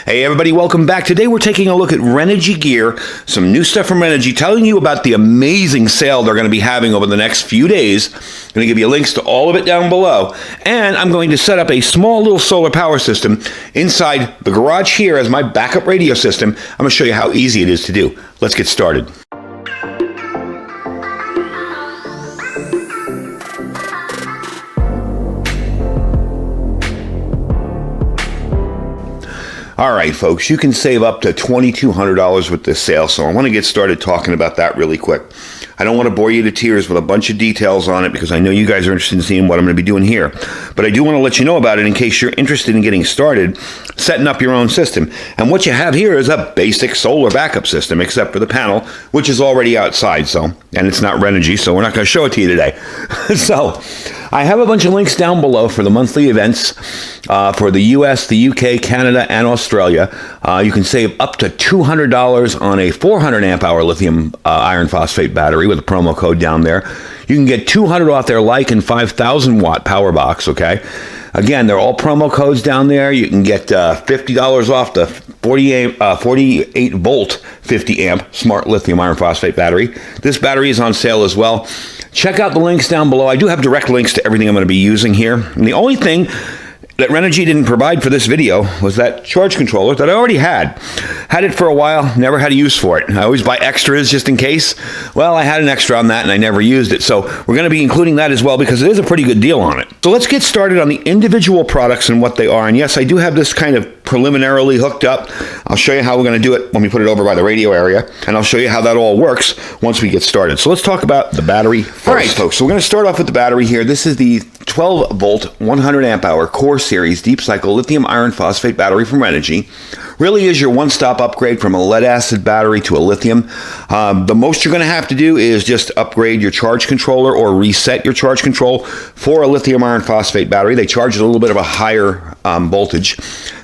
Hey everybody, welcome back. Today we're taking a look at Renogy gear, some new stuff from Renogy, telling you about the amazing sale they're going to be having over the next few days. I'm going to give you links to all of it down below, and I'm going to set up a small little solar power system inside the garage here as my backup radio system. I'm going to show you how easy it is to do. Let's get started. All right, folks, you can save up to $2,200 with this sale, so I want to get started talking about that really quick. I don't want to bore you to tears with a bunch of details on it because I know you guys are interested in seeing what I'm going to be doing here. But I do want to let you know about it in case you're interested in getting started setting up your own system. And what you have here is a basic solar backup system, except for the panel, which is already outside, and it's not Renogy, so we're not going to show it to you today. So I have a bunch of links down below for the monthly events for the US, the UK, Canada, and Australia. You can save up to $200 on a 400 amp hour lithium iron phosphate battery with a promo code down there. You can get $200 off their Lycan 5,000 watt power box, okay? Again, they're all promo codes down there. You can get $50 off the 48 volt 50 amp smart lithium iron phosphate battery. This battery is on sale as well. Check out the links down below. I do have direct links to everything I'm going to be using here. And the only thing that Renogy didn't provide for this video was that charge controller that I already had. Had it for a while, never had a use for it. I always buy extras just in case. Well, I had an extra on that and I never used it. So we're going to be including that as well because it is a pretty good deal on it. So let's get started on the individual products and what they are. And yes, I do have this kind of preliminarily hooked up. I'll show you how we're going to do it when we put it over by the radio area. And I'll show you how that all works once we get started. So let's talk about the battery first. All right, folks. So we're going to start off with the battery here. This is the 12 volt 100 amp hour core series deep cycle lithium iron phosphate battery from Renogy. Really is your one-stop upgrade from a lead acid battery to a lithium. The most you're going to have to do is just upgrade your charge controller or reset your charge control for a lithium iron phosphate battery. They charge it a little bit of a higher voltage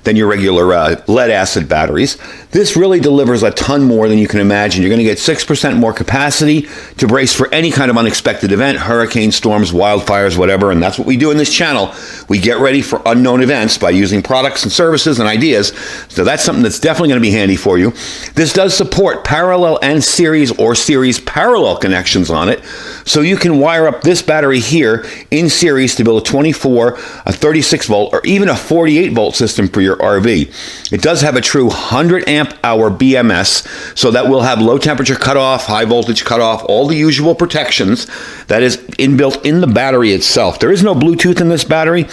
than your regular lead acid batteries. This really delivers a ton more than you can imagine. You're going to get 6% more capacity to brace for any kind of unexpected event, hurricane, storms, wildfires, whatever, and that's what we do in this channel. We get ready for unknown events by using products and services and ideas, so that's something that's definitely going to be handy for you. This does support parallel and series or series parallel connections on it, so you can wire up this battery here in series to build a 24, a 36 volt, or even a 48 volt system for your RV. It does have a true 100 amp hour BMS, so that will have low temperature cutoff, high voltage cutoff, all the usual protections that is inbuilt in the battery itself. There is no Bluetooth in this battery,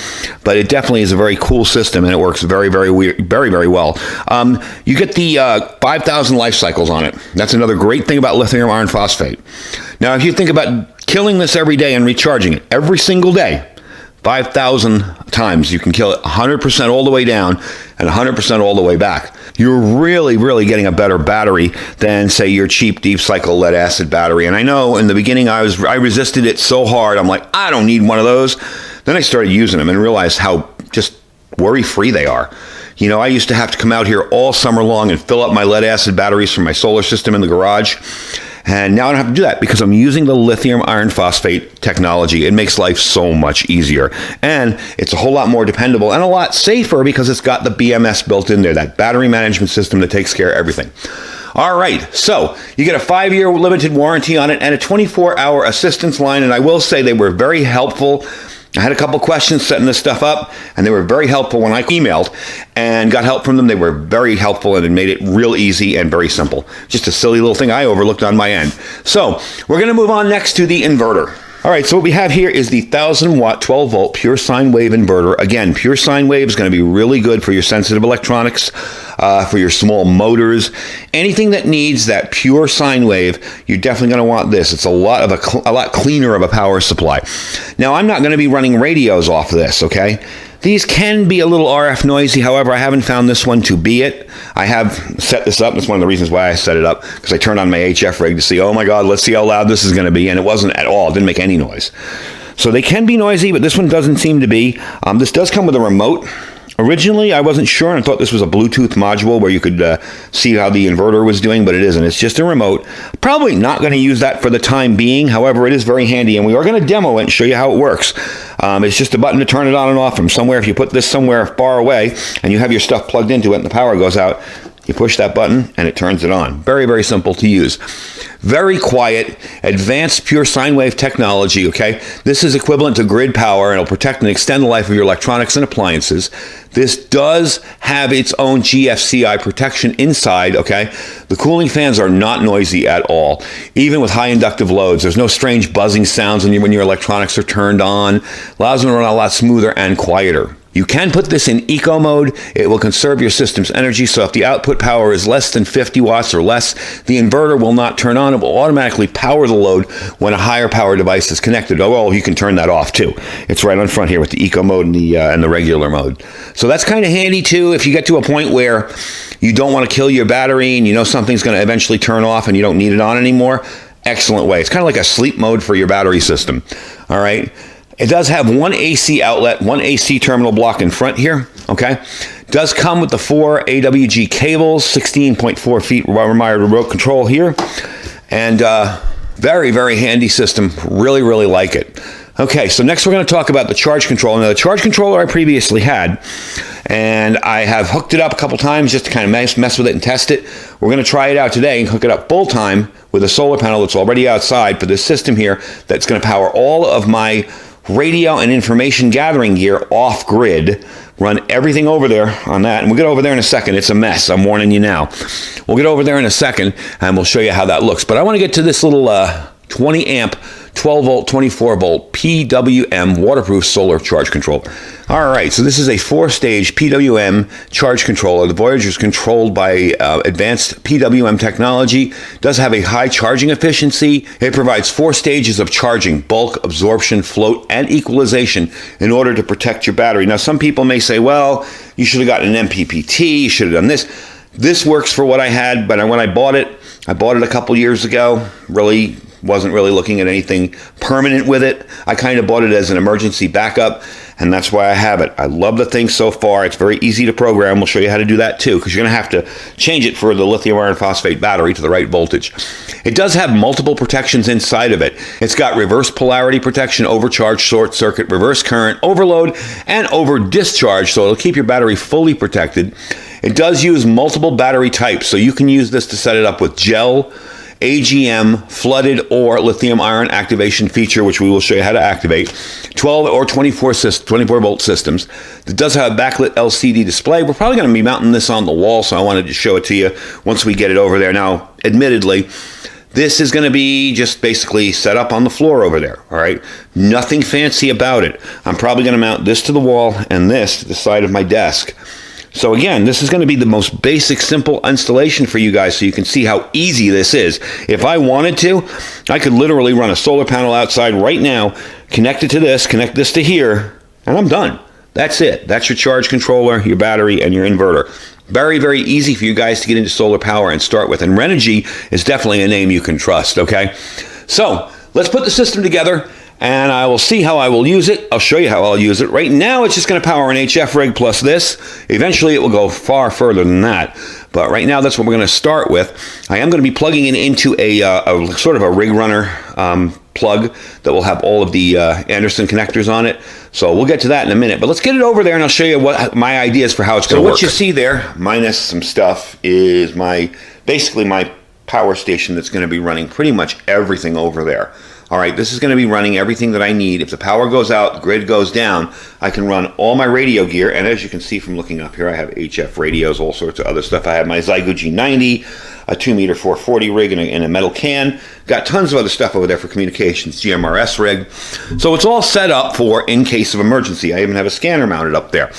but it definitely is a very cool system and it works very well. You get the 5,000 life cycles on it. That's another great thing about lithium iron phosphate. Now, if you think about killing this every day and recharging it every single day, 5,000 times, you can kill it 100% all the way down and 100% all the way back. You're really getting a better battery than, say, your cheap deep cycle lead acid battery. And I know in the beginning I resisted it so hard. I'm like, I don't need one of those. Then I started using them and realized how just worry-free they are. You know, I used to have to come out here all summer long and fill up my lead acid batteries from my solar system in the garage. And now I don't have to do that because I'm using the lithium iron phosphate technology. It makes life so much easier. And it's a whole lot more dependable and a lot safer because it's got the BMS built in there, that battery management system that takes care of everything. All right, so you get a 5-year limited warranty on it and a 24-hour assistance line. And I will say they were very helpful. I had a couple questions setting this stuff up, and they were very helpful when I emailed and got help from them. They were very helpful, and it made it real easy and very simple. Just a silly little thing I overlooked on my end. So we're going to move on next to the inverter. All right, so what we have here is the 1,000 watt 12 volt pure sine wave inverter. Again, pure sine wave is going to be really good for your sensitive electronics, for your small motors, anything that needs that pure sine wave. You're definitely going to want this. It's a lot cleaner of a power supply. Now, I'm not going to be running radios off of this, okay? These can be a little RF noisy. However, I haven't found this one to be it. I have set this up. That's one of the reasons why I set it up, because I turned on my HF rig to see, oh my God, let's see how loud this is going to be. And it wasn't at all. It didn't make any noise. So they can be noisy, but this one doesn't seem to be. This does come with a remote. Originally, I wasn't sure, and I thought this was a Bluetooth module where you could see how the inverter was doing, but it isn't. It's just a remote. Probably not going to use that for the time being. However, it is very handy, and we are going to demo it and show you how it works. It's just a button to turn it on and off from somewhere. If you put this somewhere far away and you have your stuff plugged into it and the power goes out, you push that button and it turns it on. Very, very simple to use. Very quiet, advanced pure sine wave technology, okay? This is equivalent to grid power, and it'll protect and extend the life of your electronics and appliances. This does have its own GFCI protection inside, okay? The cooling fans are not noisy at all. Even with high inductive loads, there's no strange buzzing sounds when your electronics are turned on. Allows them to run a lot smoother and quieter. You can put this in eco mode. It will conserve your system's energy, so if the output power is less than 50 watts or less, the inverter will not turn on. It will automatically power the load when a higher power device is connected. Oh, well, you can turn that off too. It's right on front here with the eco mode and the regular mode. So that's kind of handy too if you get to a point where you don't want to kill your battery and you know something's going to eventually turn off and you don't need it on anymore. Excellent way. It's kind of like a sleep mode for your battery system. All right. It does have one AC outlet, one AC terminal block in front here, okay? Does come with the 4 AWG cables, 16.4 feet wired remote control here, and very, very handy system. Really, really like it. Okay, so next we're going to talk about the charge controller. Now, the charge controller I previously had, and I have hooked it up a couple times just to kind of mess with it and test it. We're going to try it out today and hook it up full time with a solar panel that's already outside for this system here that's going to power all of my radio and information gathering gear off grid. Run everything over there on that, and we'll get over there in a second. It's a mess, I'm warning you now. We'll get over there in a second and we'll show you how that looks, but I want to get to this little 20 amp 12 volt 24 volt PWM waterproof solar charge controller. All right, so this is a 4-stage PWM charge controller. The Voyager is controlled by advanced PWM technology. Does have a high charging efficiency. It provides 4 stages of charging: bulk, absorption, float, and equalization in order to protect your battery. Now, some people may say, well, you should have gotten an MPPT, you should have done this. This works for what I had, but when I bought it a couple years ago. Wasn't really looking at anything permanent with it. I kind of bought it as an emergency backup, and that's why I have it. I love the thing so far. It's very easy to program. We'll show you how to do that too, because you're going to have to change it for the lithium iron phosphate battery to the right voltage. It does have multiple protections inside of it. It's got reverse polarity protection, overcharge, short circuit, reverse current, overload, and over discharge, so it'll keep your battery fully protected. It does use multiple battery types, so you can use this to set it up with gel, AGM, flooded, or lithium ion activation feature, which we will show you how to activate. 12 or 24 volt systems. It does have a backlit LCD display. We're probably going to be mounting this on the wall, so I wanted to show it to you once we get it over there. Now, admittedly, this is going to be just basically set up on the floor over there, all right? Nothing fancy about it. I'm probably going to mount this to the wall and this to the side of my desk. So again, this is going to be the most basic, simple installation for you guys so you can see how easy this is. If I wanted to, I could literally run a solar panel outside right now, connect it to this, connect this to here, and I'm done. That's it. That's your charge controller, your battery, and your inverter. Very, very easy for you guys to get into solar power and start with. And Renogy is definitely a name you can trust, okay? So let's put the system together, and I will see how I will use it. I'll show you how I'll use it. Right now, it's just going to power an HF rig plus this. Eventually, it will go far further than that. But right now, that's what we're going to start with. I am going to be plugging it into a sort of a rig runner plug that will have all of the Anderson connectors on it. So we'll get to that in a minute. But let's get it over there, and I'll show you what my ideas for how it's going to work. So what you see there, minus some stuff, is basically my power station that's going to be running pretty much everything over there. All right, this is going to be running everything that I need. If the power goes out, the grid goes down, I can run all my radio gear. And as you can see from looking up here, I have HF radios, all sorts of other stuff. I have my Zygo G90, a 2-meter 440 rig in a metal can. Got tons of other stuff over there for communications, GMRS rig. So it's all set up for in case of emergency. I even have a scanner mounted up there.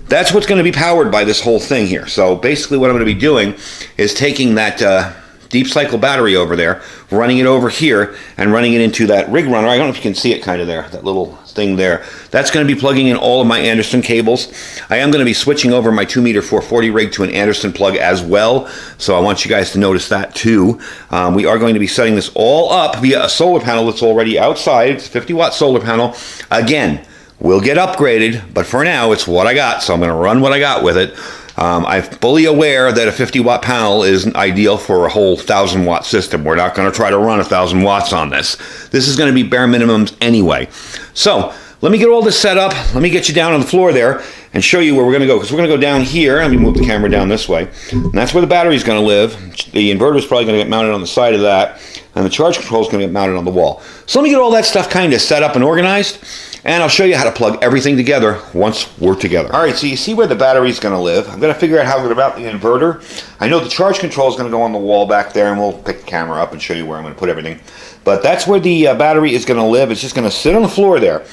That's what's going to be powered by this whole thing here. So basically what I'm going to be doing is taking that deep cycle battery over there, running it over here, and running it into that rig runner. I don't know if you can see it kind of there, that little thing there. That's going to be plugging in all of my Anderson cables. I am going to be switching over my 2-meter 440 rig to an Anderson plug as well, so I want you guys to notice that too. We are going to be setting this all up via a solar panel that's already outside. It's a 50-watt solar panel. Again, will get upgraded, but for now, it's what I got, so I'm going to run what I got with it. I'm fully aware that a 50-watt panel isn't ideal for a whole 1,000-watt system. We're not going to try to run 1,000 watts on this. This is going to be bare minimums anyway. So let me get all this set up. Let me get you down on the floor there and show you where we're going to go, because we're going to go down here. Let me move the camera down this way. And that's where the battery's going to live. The inverter is probably going to get mounted on the side of that, and the charge control is going to get mounted on the wall. So let me get all that stuff kind of set up and organized, and I'll show you how to plug everything together once we're together. All right, so you see where the battery's going to live. I'm going to figure out how to mount the inverter. I know the charge control is going to go on the wall back there, and we'll pick the camera up and show you where I'm going to put everything. But that's where the battery is going to live. It's just going to sit on the floor there.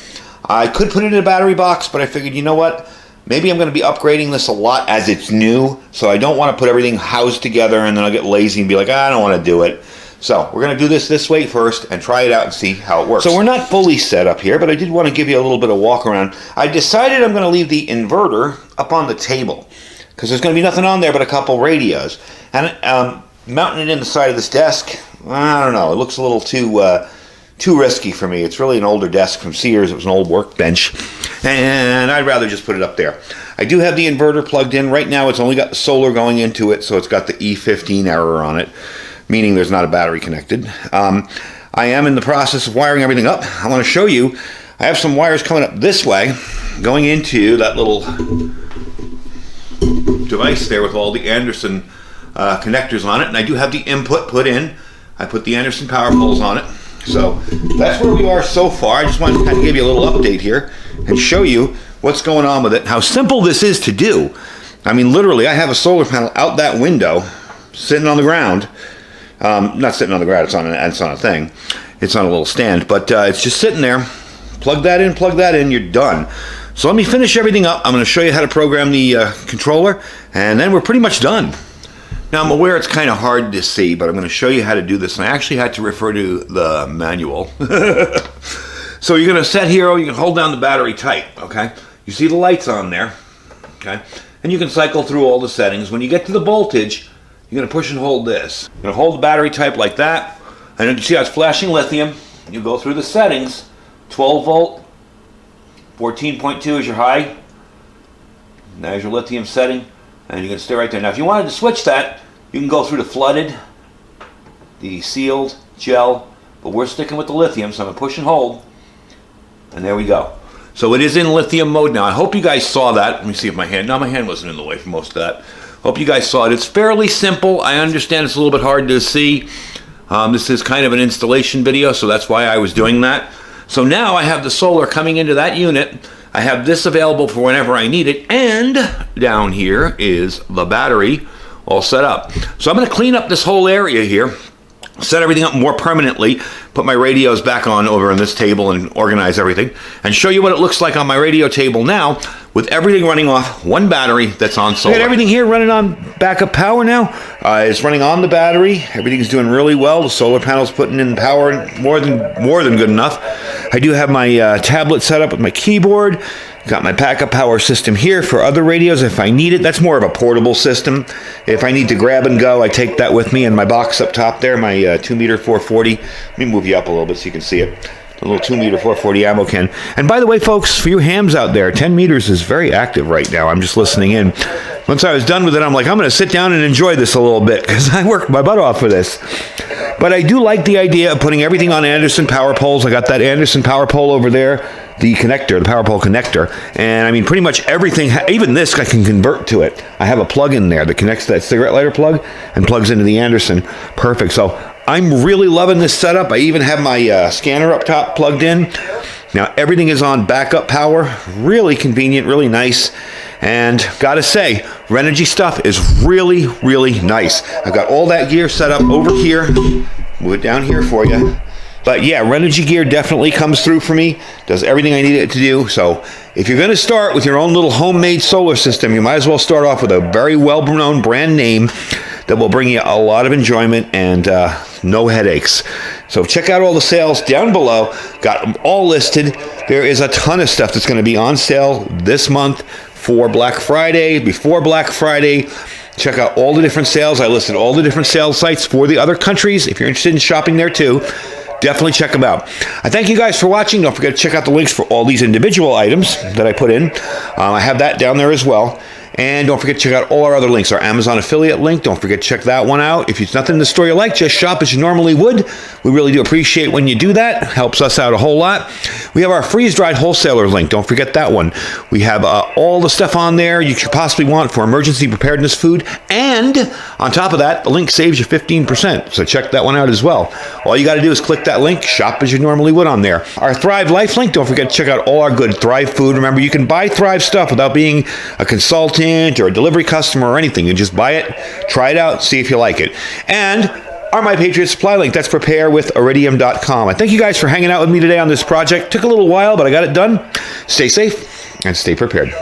I could put it in a battery box, but I figured, you know what? Maybe I'm going to be upgrading this a lot as it's new, so I don't want to put everything housed together and then I'll get lazy and be like, I don't want to do it. So we're going to do this way first and try it out and see how it works. So we're not fully set up here, but I did want to give you a little bit of walk around. I decided I'm going to leave the inverter up on the table because there's going to be nothing on there but a couple radios. And mounting it in the side of this desk, I don't know, it looks a little too risky for me. It's really an older desk from Sears. It was an old workbench, and I'd rather just put it up there. I do have the inverter plugged in. Right now it's only got the solar going into it, so it's got the E15 error on it, meaning there's not a battery connected. I am in the process of wiring everything up. I want to show you, I have some wires coming up this way, going into that little device there with all the Anderson connectors on it, and I do have the input put in. I put the Anderson power poles on it. So that's where we are so far. I just wanted to kind of give you a little update here and show you what's going on with it, how simple this is to do. I mean, literally, I have a solar panel out that window, sitting on the ground. Not sitting on the ground, it's on a thing. It's on a little stand, but it's just sitting there. Plug that in, you're done. So let me finish everything up. I'm going to show you how to program the controller, and then we're pretty much done. Now, I'm aware it's kind of hard to see, but I'm going to show you how to do this. And I actually had to refer to the manual. So you're going to set here, you can hold down the battery tight, okay? You see the lights on there, okay? And you can cycle through all the settings. When you get to the voltage, you're going to push and hold this. You're going to hold the battery type like that. And you can see how it's flashing lithium. You go through the settings, 12 volt, 14.2 is your high. And there's your lithium setting. And you can stay right there. Now, if you wanted to switch that, you can go through the flooded, the sealed, gel, but we're sticking with the lithium, so I'm going to push and hold, and there we go. So it is in lithium mode now. I hope you guys saw that. Let me see if my hand wasn't in the way for most of that. Hope you guys saw it. It's fairly simple. I understand it's a little bit hard to see. This is kind of an installation video, so that's why I was doing that. So now I have the solar coming into that unit. I have this available for whenever I need it, and down here is the battery all set up. So I'm going to clean up this whole area here, set everything up more permanently, put my radios back on over on this table and organize everything, and show you what it looks like on my radio table now with everything running off one battery that's on solar. I got everything here running on backup power now. It's running on the battery. Everything's doing really well. The solar panel's putting in power more than good enough. I do have my tablet set up with my keyboard. Got my backup power system here for other radios if I need it. That's more of a portable system. If I need to grab and go, I take that with me in my box up top there, my 2-meter 440. Let me move you up a little bit so you can see it. The little 2-meter 440 ammo can. And by the way, folks, for you hams out there, 10 meters is very active right now. I'm just listening in. Once I was done with it, I'm like, I'm going to sit down and enjoy this a little bit because I worked my butt off for this. But I do like the idea of putting everything on Anderson power poles. I got that Anderson power pole over there, the connector, the power pole connector. And I mean, pretty much everything, even this I can convert to it. I have a plug in there that connects to that cigarette lighter plug and plugs into the Anderson. Perfect. So I'm really loving this setup. I even have my scanner up top plugged in. Now everything is on backup power. Really convenient, really nice. And gotta say, Renogy stuff is really, really nice. I've got all that gear set up over here. Move it down here for you. But yeah, Renogy gear definitely comes through for me. Does everything I need it to do. So if you're going to start with your own little homemade solar system, you might as well start off with a very well-known brand name that will bring you a lot of enjoyment and no headaches. So check out all the sales down below. Got them all listed. There is a ton of stuff that's going to be on sale this month for Black Friday, before Black Friday. Check out all the different sales. I listed all the different sales sites for the other countries if you're interested in shopping there too. Definitely check them out. I thank you guys for watching. Don't forget to check out the links for all these individual items that I put in. I have that down there as well. And don't forget to check out all our other links. Our Amazon affiliate link, don't forget to check that one out. If it's nothing in the store you like, just shop as you normally would. We really do appreciate when you do that. Helps us out a whole lot. We have our freeze-dried wholesaler link. Don't forget that one. We have all the stuff on there you could possibly want for emergency preparedness food. And on top of that, the link saves you 15%. So check that one out as well. All you got to do is click that link, shop as you normally would on there. Our Thrive Life link, don't forget to check out all our good Thrive food. Remember, you can buy Thrive stuff without being a consultant or a delivery customer or anything. You just buy it, try it out, see if you like it. And our My Patriot Supply link, that's preparewithiridium.com. I thank you guys for hanging out with me today on this project. Took a little while, but I got it done. Stay safe and stay prepared.